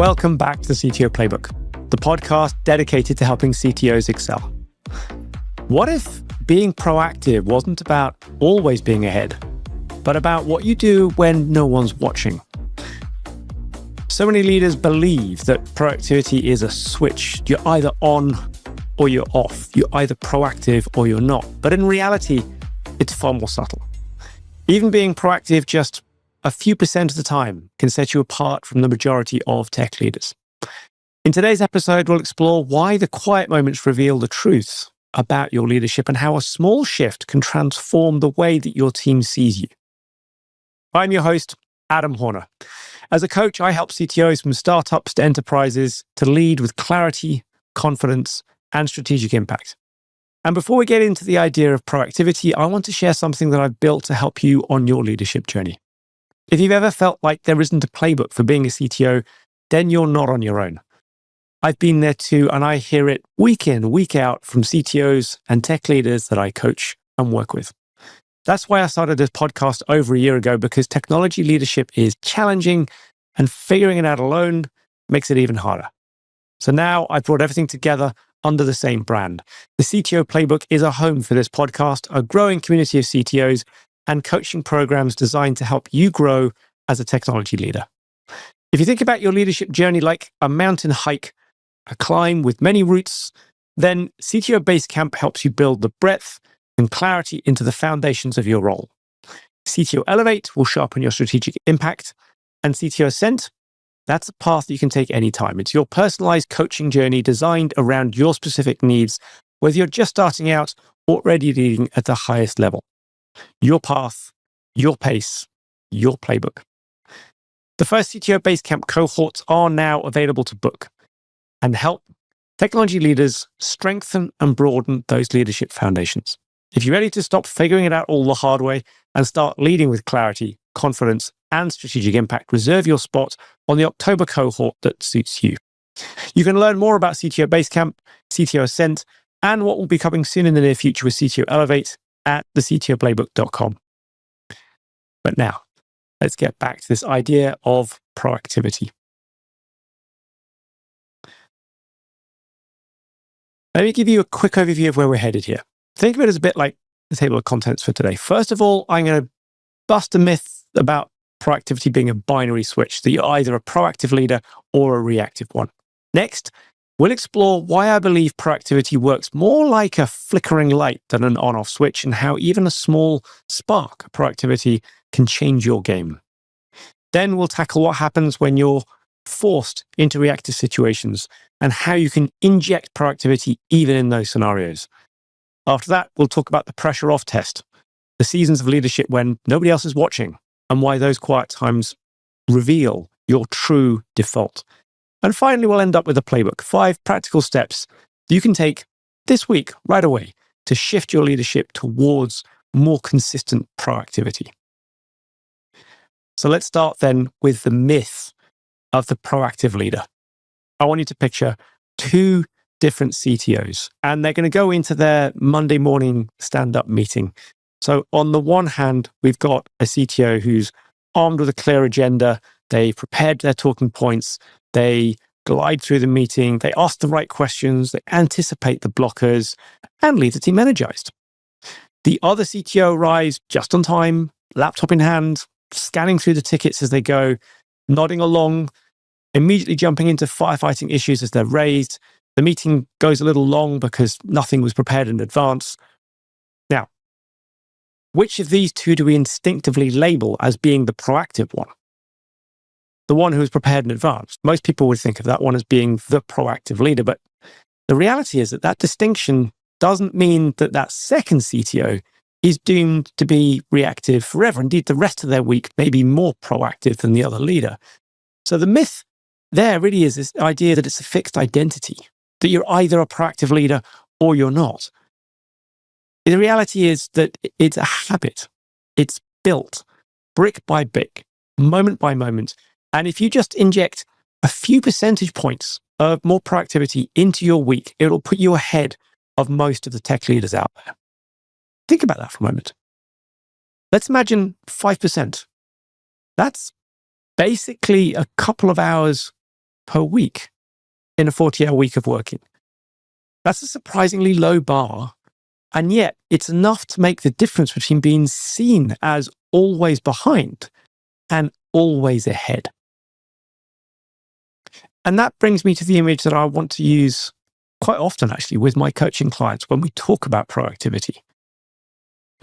Welcome back to the CTO Playbook, the podcast dedicated to helping CTOs excel. What if being proactive wasn't about always being ahead, but about what you do when no one's watching? So many leaders believe that proactivity is a switch. You're either on or you're off. You're either proactive or you're not. But in reality, it's far more subtle. Even being proactive just a few percent of the time can set you apart from the majority of tech leaders. In today's episode, we'll explore why the quiet moments reveal the truth about your leadership and how a small shift can transform the way that your team sees you. I'm your host, Adam Horner. As a coach, I help CTOs from startups to enterprises to lead with clarity, confidence, and strategic impact. And before we get into the idea of proactivity, I want to share something that I've built to help you on your leadership journey. If you've ever felt like there isn't a playbook for being a CTO, then you're not on your own. I've been there too, and I hear it week in, week out from CTOs and tech leaders that I coach and work with. That's why I started this podcast over a year ago, because technology leadership is challenging and figuring it out alone makes it even harder. So now I've brought everything together under the same brand. The CTO Playbook is a home for this podcast, a growing community of CTOs, and coaching programs designed to help you grow as a technology leader. If you think about your leadership journey like a mountain hike, a climb with many routes, then CTO Basecamp helps you build the breadth and clarity into the foundations of your role. CTO Elevate will sharpen your strategic impact, and CTO Ascent, that's a path that you can take anytime. It's your personalized coaching journey designed around your specific needs, whether you're just starting out or already leading at the highest level. Your path, your pace, your playbook. The first CTO Basecamp cohorts are now available to book and help technology leaders strengthen and broaden those leadership foundations. If you're ready to stop figuring it out all the hard way and start leading with clarity, confidence, and strategic impact, reserve your spot on the October cohort that suits you. You can learn more about CTO Basecamp, CTO Ascent, and what will be coming soon in the near future with CTO Elevate at thectoplaybook.com. But now, let's get back to this idea of proactivity. Let me give you a quick overview of where we're headed here. Think of it as a bit like the table of contents for today. First of all, I'm going to bust a myth about proactivity being a binary switch, that you're either a proactive leader or a reactive one. Next, we'll explore why I believe proactivity works more like a flickering light than an on-off switch, and how even a small spark of proactivity can change your game. Then we'll tackle what happens when you're forced into reactive situations and how you can inject proactivity even in those scenarios. After that, we'll talk about the pressure off test, the seasons of leadership when nobody else is watching, and why those quiet times reveal your true default. And finally, we'll end up with a playbook, 5 practical steps you can take this week right away to shift your leadership towards more consistent proactivity. So let's start then with the myth of the proactive leader. I want you to picture 2 different CTOs, and they're going to go into their Monday morning stand-up meeting. So on the one hand, we've got a CTO who's armed with a clear agenda. They've prepared their talking points. They glide through the meeting. They ask the right questions. They anticipate the blockers and leave the team energized. The other CTO arrives just on time, laptop in hand, scanning through the tickets as they go, nodding along, immediately jumping into firefighting issues as they're raised. The meeting goes a little long because nothing was prepared in advance. Now, which of these 2 do we instinctively label as being the proactive one? The one who was prepared in advance. Most people would think of that one as being the proactive leader, but the reality is that distinction doesn't mean that that second CTO is doomed to be reactive forever. Indeed, the rest of their week may be more proactive than the other leader. So the myth there really is this idea that it's a fixed identity, that you're either a proactive leader or you're not. The reality is that it's a habit. It's built brick by brick, moment by moment. And if you just inject a few percentage points of more proactivity into your week, it'll put you ahead of most of the tech leaders out there. Think about that for a moment. Let's imagine 5%. That's basically a couple of hours per week in a 40-hour week of working. That's a surprisingly low bar, and yet it's enough to make the difference between being seen as always behind and always ahead. And that brings me to the image that I want to use quite often, actually, with my coaching clients when we talk about proactivity.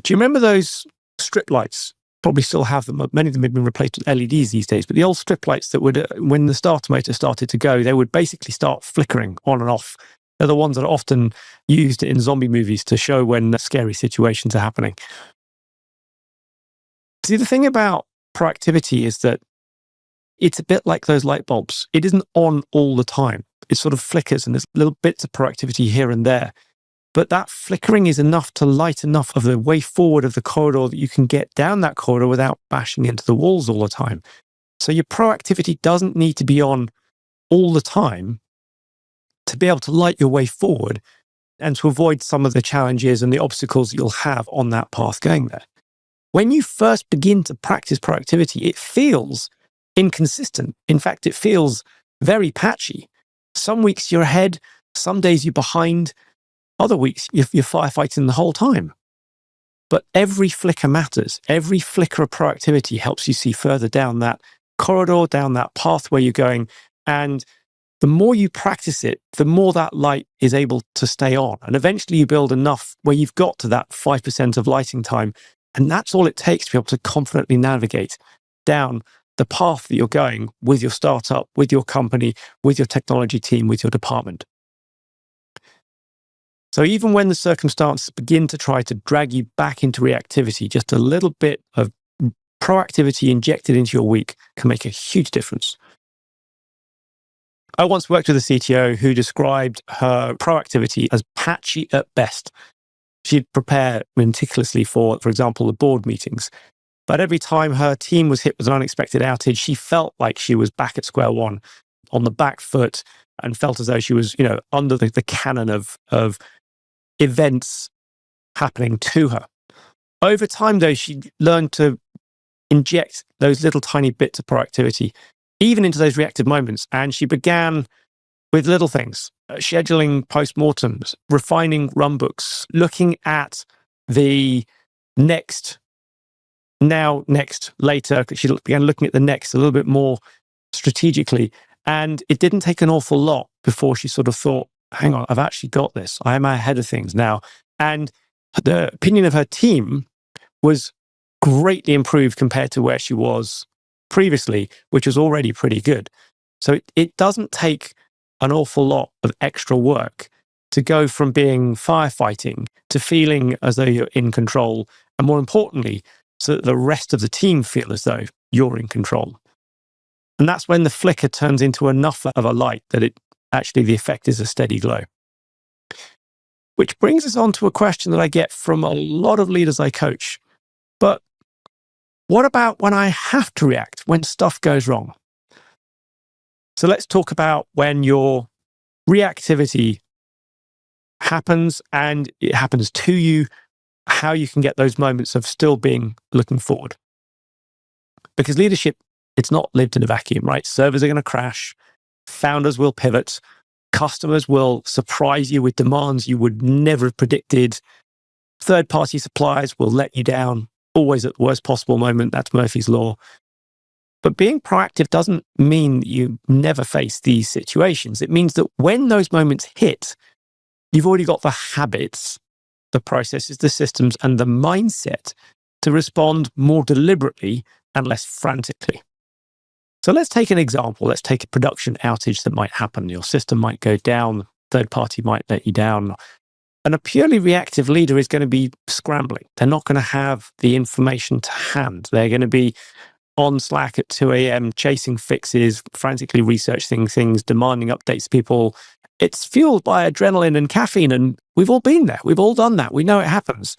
Do you remember those strip lights? Probably still have them. Many of them have been replaced with LEDs these days, but the old strip lights that would, when the starter motor started to go, they would basically start flickering on and off. They're the ones that are often used in zombie movies to show when scary situations are happening. See, the thing about proactivity is that it's a bit like those light bulbs. It isn't on all the time. It sort of flickers and there's little bits of proactivity here and there. But that flickering is enough to light enough of the way forward of the corridor that you can get down that corridor without bashing into the walls all the time. So your proactivity doesn't need to be on all the time to be able to light your way forward and to avoid some of the challenges and the obstacles you'll have on that path going there. When you first begin to practice proactivity, it feels inconsistent. In fact, it feels very patchy. Some weeks you're ahead, some days you're behind, other weeks you're firefighting the whole time. But every flicker matters. Every flicker of proactivity helps you see further down that corridor, down that path where you're going. And the more you practice it, the more that light is able to stay on. And eventually you build enough where you've got to that 5% of lighting time. And that's all it takes to be able to confidently navigate down the path that you're going with your startup, with your company, with your technology team, with your department. So even when the circumstances begin to try to drag you back into reactivity, just a little bit of proactivity injected into your week can make a huge difference. I once worked with a CTO who described her proactivity as patchy at best. She'd prepare meticulously for example, the board meetings. But every time her team was hit with an unexpected outage, she felt like she was back at square one, on the back foot, and felt as though she was, under the cannon of events happening to her. Over time, though, she learned to inject those little tiny bits of proactivity, even into those reactive moments. And she began with little things, scheduling postmortems, refining run books, looking at the next, later. She began looking at the next a little bit more strategically. And it didn't take an awful lot before she sort of thought, hang on, I've actually got this. I am ahead of things now. And the opinion of her team was greatly improved compared to where she was previously, which was already pretty good. So it doesn't take an awful lot of extra work to go from being firefighting to feeling as though you're in control. And more importantly, so that the rest of the team feel as though you're in control. And that's when the flicker turns into enough of a light that the effect is a steady glow. Which brings us on to a question that I get from a lot of leaders I coach. But what about when I have to react, when stuff goes wrong? So let's talk about when your reactivity happens and it happens to you, how you can get those moments of still being looking forward. Because leadership, it's not lived in a vacuum, right? Servers are going to crash. Founders will pivot. Customers will surprise you with demands you would never have predicted. Third-party suppliers will let you down, always at the worst possible moment. That's Murphy's Law. But being proactive doesn't mean that you never face these situations. It means that when those moments hit, you've already got the habits, the processes, the systems, and the mindset to respond more deliberately and less frantically. So let's take an example. Let's take a production outage that might happen. Your system might go down, third party might let you down. And a purely reactive leader is going to be scrambling. They're not going to have the information to hand. They're going to be on Slack at 2 a.m., chasing fixes, frantically researching things, demanding updates to people. It's fueled by adrenaline and caffeine, and we've all been there. We've all done that. We know it happens.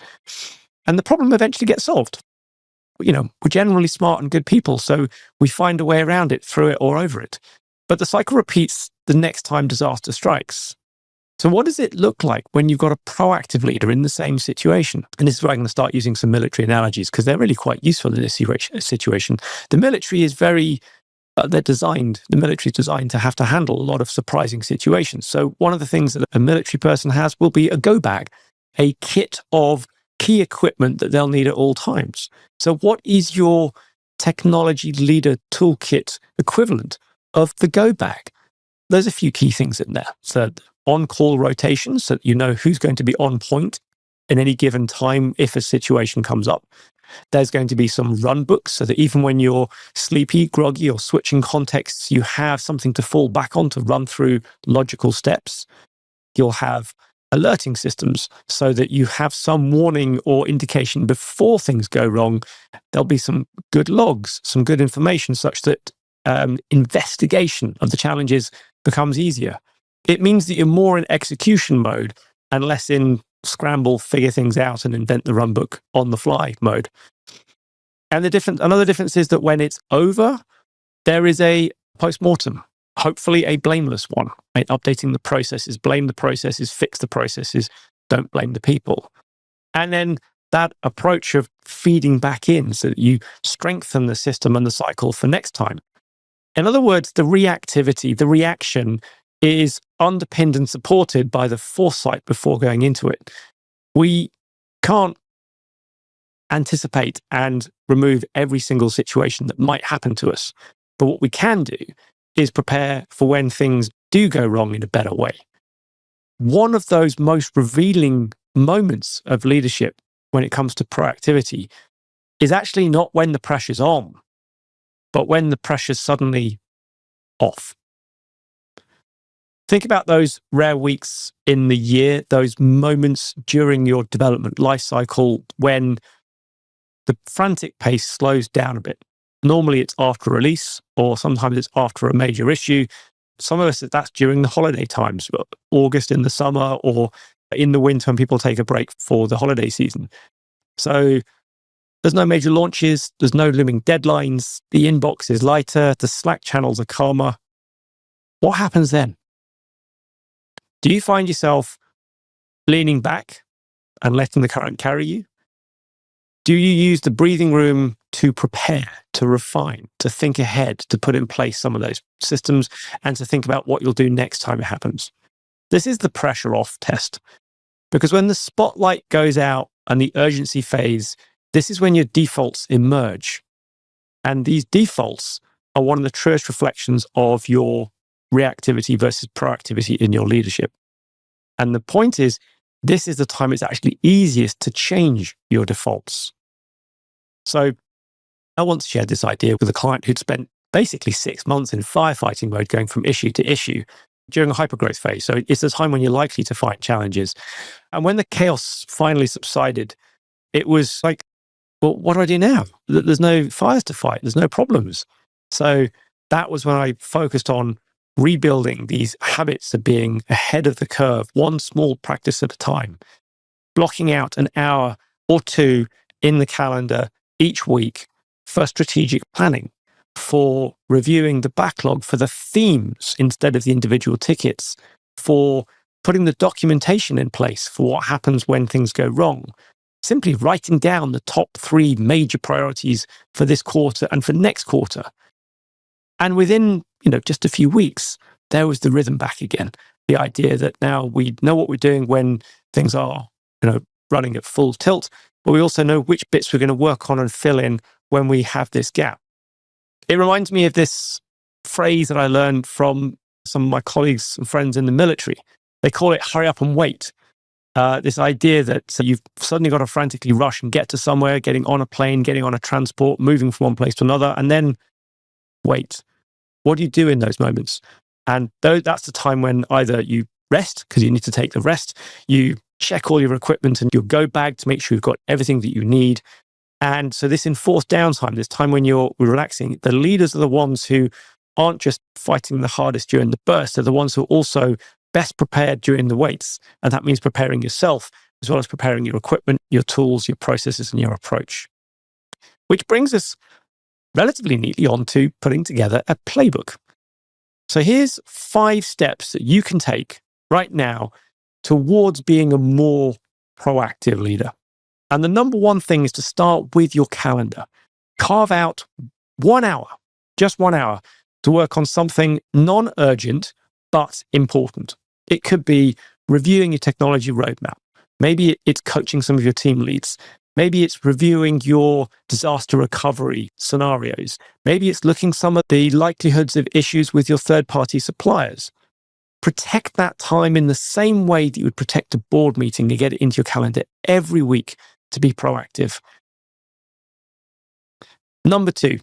And the problem eventually gets solved. We're generally smart and good people, so we find a way around it, through it, or over it. But the cycle repeats the next time disaster strikes. So what does it look like when you've got a proactive leader in the same situation? And this is where I'm going to start using some military analogies because they're really quite useful in this situation. The military is very the military's designed to have to handle a lot of surprising situations. So one of the things that a military person has will be a go bag, a kit of key equipment that they'll need at all times. So what is your technology leader toolkit equivalent of the go bag? There's a few key things in there. So on-call rotations, so that you know who's going to be on point in any given time if a situation comes up. There's going to be some run books so that even when you're sleepy, groggy, or switching contexts, you have something to fall back on to run through logical steps. You'll have alerting systems so that you have some warning or indication before things go wrong. There'll be some good logs, some good information such that investigation of the challenges becomes easier. It means that you're more in execution mode and less in scramble, figure things out and invent the run book on the fly mode. And another difference is that when it's over, there is a post-mortem, hopefully a blameless one, right? Updating the processes, blame the processes, fix the processes, don't blame the people. And then that approach of feeding back in so that you strengthen the system and the cycle for next time. In other words, the reactivity, the reaction is underpinned and supported by the foresight before going into it. We can't anticipate and remove every single situation that might happen to us. But what we can do is prepare for when things do go wrong in a better way. One of those most revealing moments of leadership when it comes to proactivity is actually not when the pressure's on, but when the pressure's suddenly off. Think about those rare weeks in the year, those moments during your development life cycle when the frantic pace slows down a bit. Normally it's after release, or sometimes it's after a major issue. Some of us, that's during the holiday times, August in the summer or in the winter when people take a break for the holiday season. So there's no major launches, there's no looming deadlines, the inbox is lighter, the Slack channels are calmer. What happens then? Do you find yourself leaning back and letting the current carry you? Do you use the breathing room to prepare, to refine, to think ahead, to put in place some of those systems and to think about what you'll do next time it happens? This is the pressure off test, because when the spotlight goes out and the urgency fades, this is when your defaults emerge. And these defaults are one of the truest reflections of your reactivity versus proactivity in your leadership. And the point is, this is the time it's actually easiest to change your defaults. So I once shared this idea with a client who'd spent basically 6 months in firefighting mode, going from issue to issue during a hypergrowth phase. So it's the time when you're likely to find challenges. And when the chaos finally subsided, it was like, well, what do I do now? There's no fires to fight. There's no problems. So that was when I focused on rebuilding these habits of being ahead of the curve, one small practice at a time, blocking out an hour or two in the calendar each week for strategic planning, for reviewing the backlog for the themes instead of the individual tickets, for putting the documentation in place for what happens when things go wrong, simply writing down the top 3 major priorities for this quarter and for next quarter. And within, just a few weeks, there was the rhythm back again. The idea that now we know what we're doing when things are, running at full tilt, but we also know which bits we're going to work on and fill in when we have this gap. It reminds me of this phrase that I learned from some of my colleagues and friends in the military. They call it hurry up and wait. This idea that you've suddenly got to frantically rush and get to somewhere, getting on a plane, getting on a transport, moving from one place to another, and then wait. What do you do in those moments? And that's the time when either you rest, because you need to take the rest, you check all your equipment and your go bag to make sure you've got everything that you need. And so this enforced downtime, this time when you're relaxing, the leaders are the ones who aren't just fighting the hardest during the burst, they're the ones who are also best prepared during the waits. And that means preparing yourself, as well as preparing your equipment, your tools, your processes, and your approach. Which brings us relatively neatly on to putting together a playbook. So here's 5 steps that you can take right now towards being a more proactive leader. And the number one thing is to start with your calendar. Carve out 1 hour, just 1 hour, to work on something non-urgent but important. It could be reviewing your technology roadmap. Maybe it's coaching some of your team leads. Maybe it's reviewing your disaster recovery scenarios. Maybe it's looking some of the likelihoods of issues with your third-party suppliers. Protect that time in the same way that you would protect a board meeting and get it into your calendar every week to be proactive. Number 2,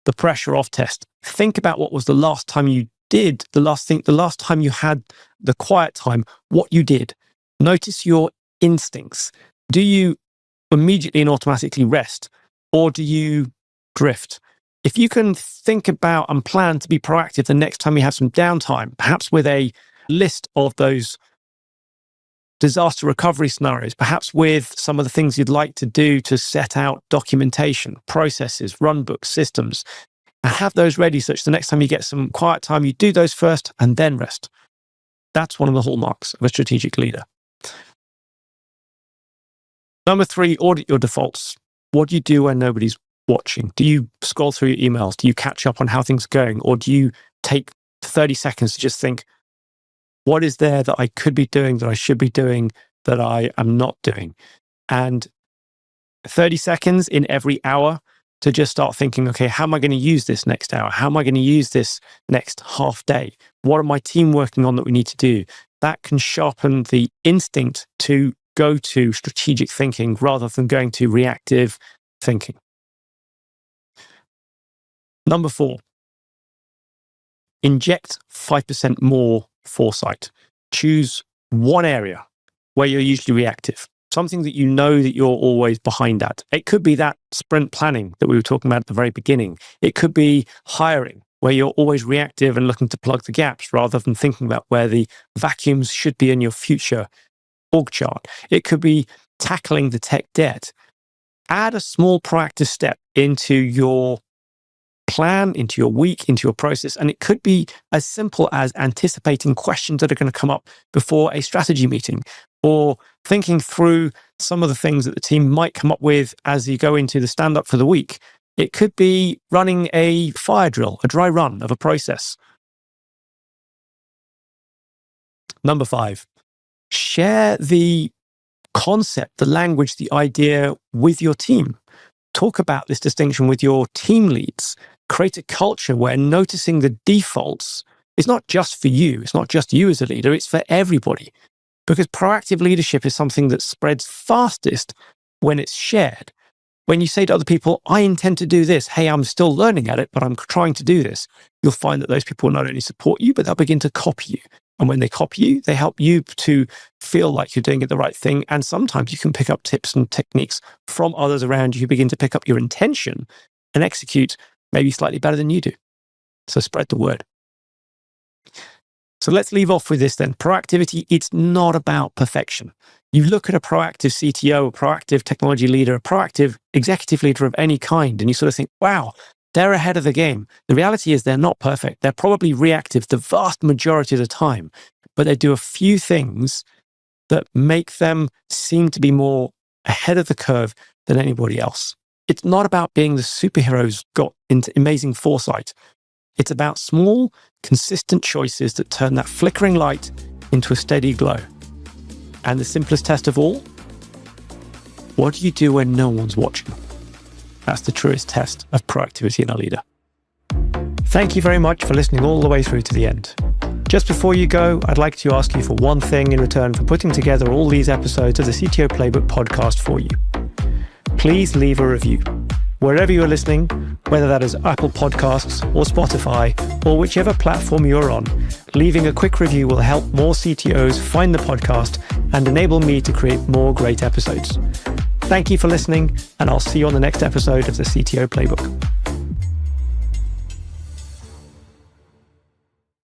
the pressure off test. Think about what was the last time you did, the last time you had the quiet time, what you did. Notice your instincts. Do you immediately and automatically rest, or do you drift? If you can think about and plan to be proactive the next time you have some downtime, perhaps with a list of those disaster recovery scenarios, perhaps with some of the things you'd like to do to set out documentation, processes, run books, systems, and have those ready such the next time you get some quiet time, you do those first and then rest. That's one of the hallmarks of a strategic leader. Number 3, audit your defaults. What do you do when nobody's watching? Do you scroll through your emails? Do you catch up on how things are going? Or do you take 30 seconds to just think, what is there that I could be doing, that I should be doing, that I am not doing? And 30 seconds in every hour to just start thinking, okay, how am I going to use this next hour? How am I going to use this next half day? What are my team working on that we need to do? That can sharpen the instinct to go to strategic thinking rather than going to reactive thinking. Number 4, inject 5% more foresight. Choose one area where you're usually reactive, something that you know that you're always behind at. It could be that sprint planning that we were talking about at the very beginning. It could be hiring, where you're always reactive and looking to plug the gaps rather than thinking about where the vacuums should be in your future org chart. It could be tackling the tech debt. Add a small proactive step into your plan, into your week, into your process. And it could be as simple as anticipating questions that are going to come up before a strategy meeting, or thinking through some of the things that the team might come up with as you go into the stand-up for the week. It could be running a fire drill, a dry run of a process. Number 5, share the concept, the language, the idea with your team. Talk about this distinction with your team leads. Create a culture where noticing the defaults is not just for you. It's not just you as a leader. It's for everybody. Because proactive leadership is something that spreads fastest when it's shared. When you say to other people, I intend to do this. Hey, I'm still learning at it, but I'm trying to do this. You'll find that those people will not only support you, but they'll begin to copy you. And when they copy you, they help you to feel like you're doing it the right thing. And sometimes you can pick up tips and techniques from others around you who begin to pick up your intention and execute maybe slightly better than you do. So spread the word. So let's leave off with this then. Proactivity, it's not about perfection. You look at a proactive CTO, a proactive technology leader, a proactive executive leader of any kind, and you sort of think, wow, they're ahead of the game. The reality is they're not perfect. They're probably reactive the vast majority of the time, but they do a few things that make them seem to be more ahead of the curve than anybody else. It's not about being the superhero who's got into amazing foresight. It's about small, consistent choices that turn that flickering light into a steady glow. And the simplest test of all, what do you do when no one's watching? That's the truest test of proactivity in a leader. Thank you very much for listening all the way through to the end. Just before you go, I'd like to ask you for one thing in return for putting together all these episodes of the CTO Playbook podcast for you. Please leave a review. Wherever you're listening, whether that is Apple Podcasts or Spotify or whichever platform you're on, leaving a quick review will help more CTOs find the podcast and enable me to create more great episodes. Thank you for listening, and I'll see you on the next episode of the CTO Playbook.